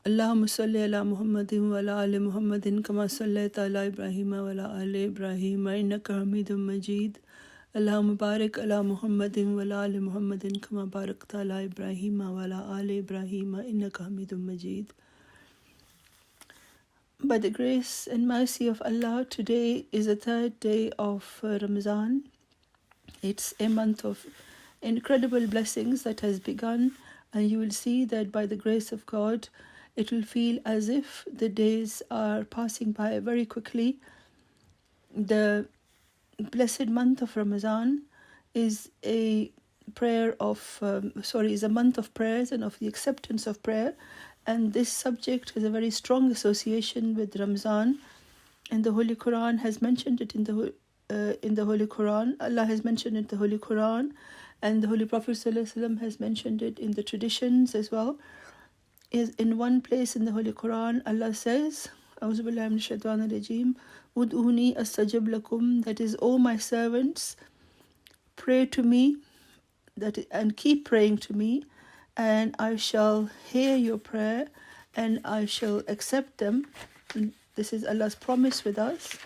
Allahumma salli ala Muhammadin wa ala ali Muhammadin kama sallaita ala Ibrahim wa ala ali Ibrahim innaka Hamidum Majid. Allahumma barik ala Muhammadin wa ala ali Muhammadin kama barakta ala Ibrahim wa ala ali Ibrahim innaka Hamidum Majid. By the grace and mercy of Allah, today is the third day of Ramadan. It's a month of incredible blessings that has begun, and you will see that by the grace of God, it will feel as if the days are passing by very quickly. The blessed month of Ramadan is a is a month of prayers and of the acceptance of prayer, and this subject has a very strong association with Ramadan, and the Holy Quran has mentioned it in the Holy Quran. Allah has mentioned it in the Holy Quran, and the Holy Prophet ﷺ has mentioned it in the traditions as well. Is in one place in the Holy Quran, Allah says, A'udhu billahi minash shaitanir rajim, Ud'uni astajib lakum, that is, O my servants, pray to me, and keep praying to me, and I shall hear your prayer, and I shall accept them. And this is Allah's promise with us.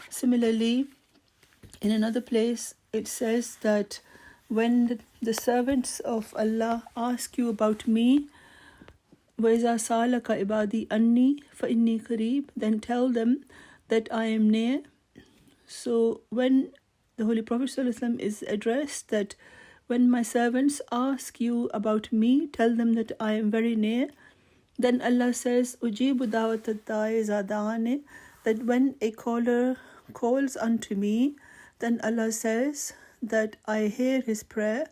Similarly, in another place, it says that when the servants of Allah ask you about me, وَإِذَا سَأَلَكَ عِبَادِي أَنِّي فَإِنِّي قَرِيبٌ, then tell them that I am near. So when the Holy Prophet ﷺ is addressed, that when my servants ask you about me, tell them that I am very near. Then Allah says, أُجِيبُ دَعْوَةَ الدَّاعِ إِذَا دَعَانِ, that when a caller calls unto me, then Allah says that I hear his prayer.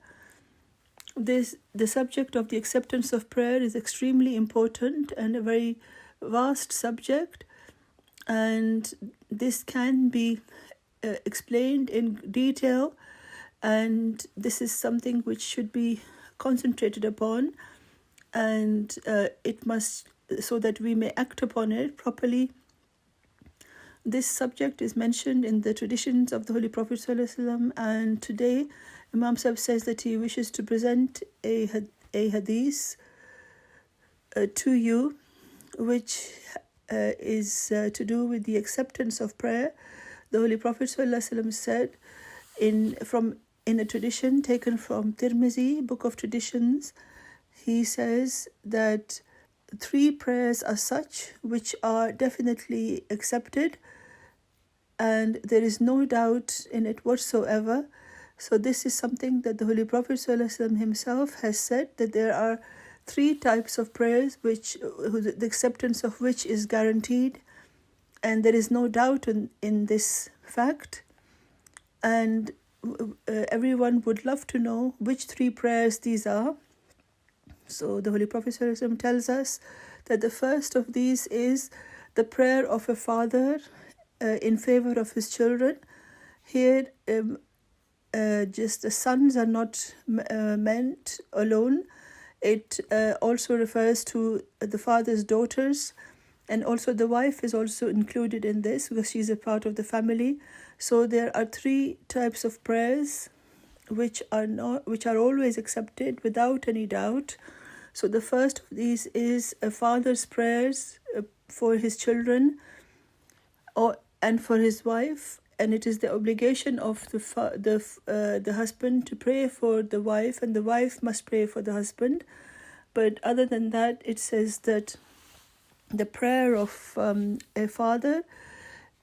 The subject of the acceptance of prayer is extremely important and a very vast subject, and this can be explained in detail, and this is something which should be concentrated upon, and it must, so that we may act upon it properly. This subject is mentioned in the traditions of the Holy Prophet ﷺ, and today Imam Sahib says that he wishes to present a hadith to you, which is to do with the acceptance of prayer. The Holy Prophet ﷺ said in a tradition taken from Tirmizi, Book of Traditions, he says that 3 prayers are such which are definitely accepted, and there is no doubt in it whatsoever. So this is something that the Holy Prophet ﷺ himself has said, that there are 3 types of prayers which the acceptance of which is guaranteed, and there is no doubt in this fact. And everyone would love to know which 3 prayers these are. So the Holy Prophet ﷺ tells us that the first of these is the prayer of a father in favor of his children. Here, just the sons are not meant alone. It also refers to the father's daughters, and also the wife is also included in this because she's a part of the family. So there are 3 types of prayers which are always accepted without any doubt. So the first of these is a father's prayers for his children and for his wife, and it is the obligation of the husband to pray for the wife, and the wife must pray for the husband. But other than that, it says that the prayer of a father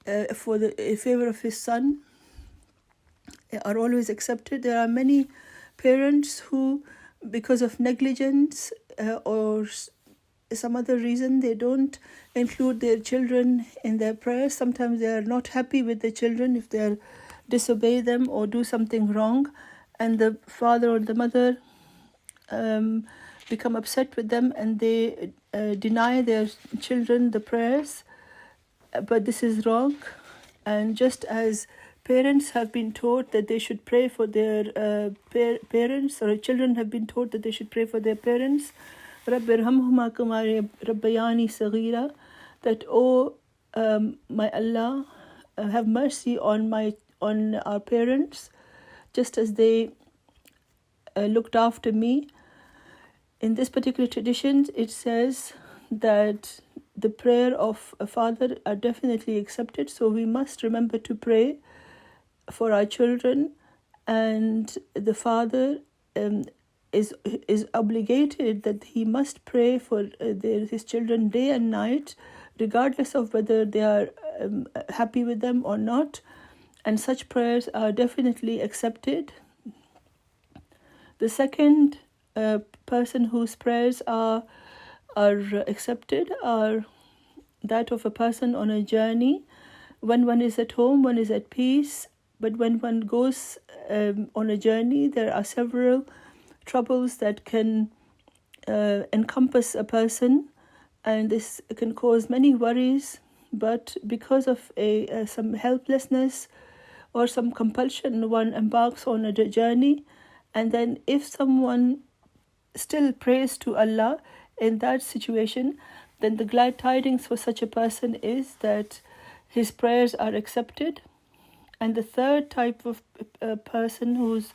in favor of his son are always accepted. There are many parents who, because of negligence or some other reason, they don't include their children in their prayers. Sometimes they are not happy with their children if they disobey them or do something wrong, and the father or the mother become upset with them, and they deny their children the prayers. But this is wrong, and just as parents have been taught that they should pray for their parents, or children have been taught that they should pray for their parents, رَبِّ ارْحَمْهُمَا كَمَا رَبَّيَانِي صَغِيرًا, that, oh my Allah, have mercy on our parents, just as they looked after me. In this particular tradition, it says that the prayer of a father are definitely accepted. So we must remember to pray for our children, and the father is obligated that he must pray for his children day and night, regardless of whether they are happy with them or not. And such prayers are definitely accepted. The second person whose prayers are accepted are that of a person on a journey. When one is at home, one is at peace. But when one goes on a journey, there are several troubles that can encompass a person, and this can cause many worries. But because of some helplessness or some compulsion, one embarks on a journey. And then if someone still prays to Allah in that situation, then the glad tidings for such a person is that his prayers are accepted. And the third type of person whose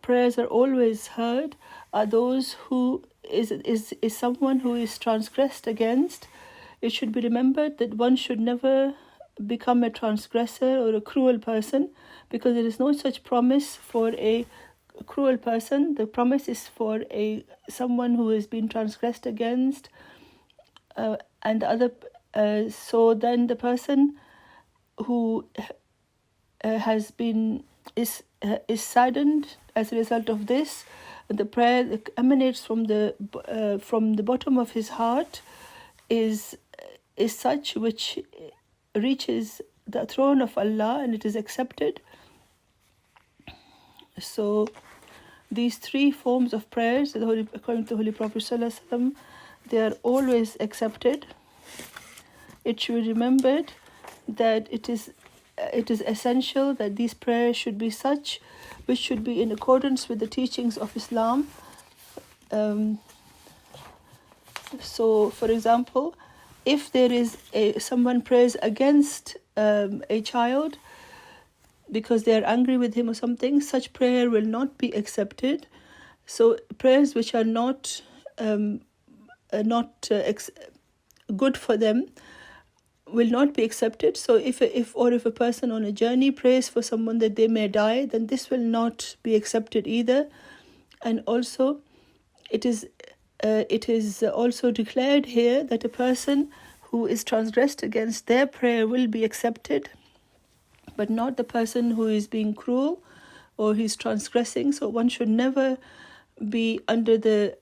prayers are always heard are those who is someone who is transgressed against. It should be remembered that one should never become a transgressor or a cruel person, because there is no such promise for a cruel person. The promise is for someone who has been transgressed against, and the other. So then the person who is saddened as a result of this, the prayer that emanates from the bottom of his heart is such which reaches the throne of Allah, and it is accepted. So these three forms of prayers, according to the Holy Prophet ﷺ, they are always accepted. It should be remembered that it is essential that these prayers should be such which should be in accordance with the teachings of Islam. So, for example, if there is someone prays against a child because they are angry with him or something, such prayer will not be accepted. So prayers which are not good for them will not be accepted. So if a person on a journey prays for someone that they may die, then this will not be accepted either. And also, it is also declared here that a person who is transgressed against their prayer will be accepted, but not the person who is being cruel or he's transgressing. So one should never be under the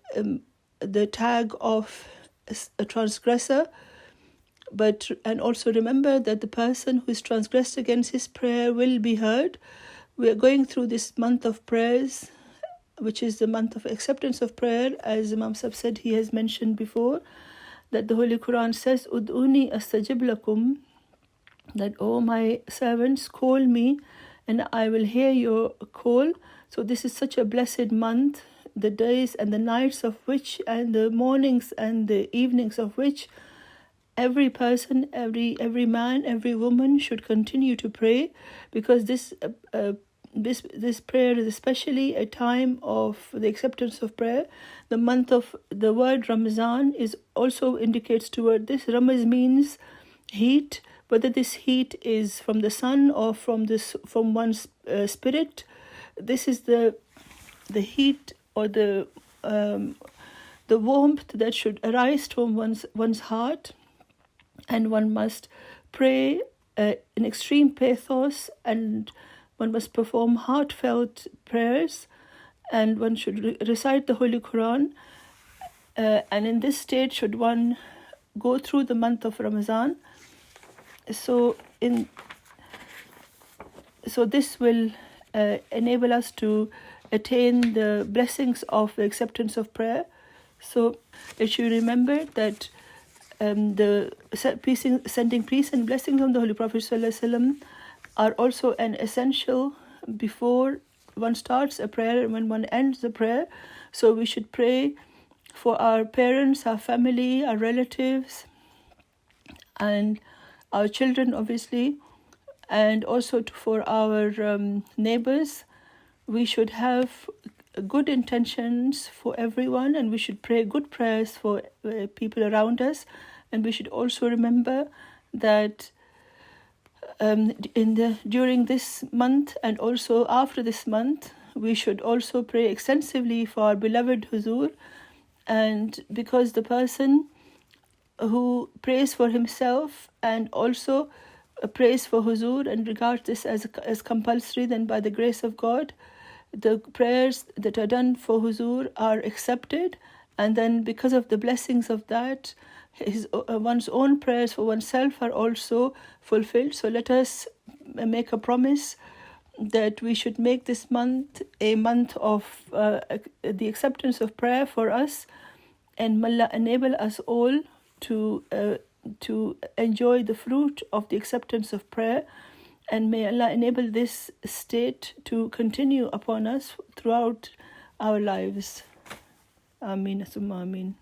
tag of a transgressor. And also remember that the person who is transgressed against his prayer will be heard. We are going through this month of prayers, which is the month of acceptance of prayer. As Imam Sahib said, he has mentioned before that the Holy Quran says, Ud'uni astajib lakum, that, oh my servants, call me and I will hear your call. So this is such a blessed month, the days and the nights of which, and the mornings and the evenings of which, every person, every man, every woman should continue to pray, because this prayer is especially a time of the acceptance of prayer. The month of the word Ramazan is also indicates toward this. Ramaz means heat, whether this heat is from the sun or from one's spirit. This is the heat or the warmth that should arise from one's heart. And one must pray in extreme pathos, and one must perform heartfelt prayers, and one should recite the Holy Quran. And in this state should one go through the month of Ramadan. So this will enable us to attain the blessings of the acceptance of prayer. So it should remember that sending peace and blessings on the Holy Prophet ﷺ are also an essential before one starts a prayer and when one ends the prayer. So we should pray for our parents, our family, our relatives, and our children, obviously, and also for our neighbors. We should have good intentions for everyone, and we should pray good prayers for people around us. And we should also remember that during this month and also after this month, we should also pray extensively for our beloved Huzur. And because the person who prays for himself and also prays for Huzur and regards this as compulsory, then by the grace of God, the prayers that are done for Huzur are accepted. And then because of the blessings of that, one's own prayers for oneself are also fulfilled. So let us make a promise that we should make this month a month of the acceptance of prayer for us, and may Allah enable us all to enjoy the fruit of the acceptance of prayer, and may Allah enable this state to continue upon us throughout our lives. Ameen, summa ameen.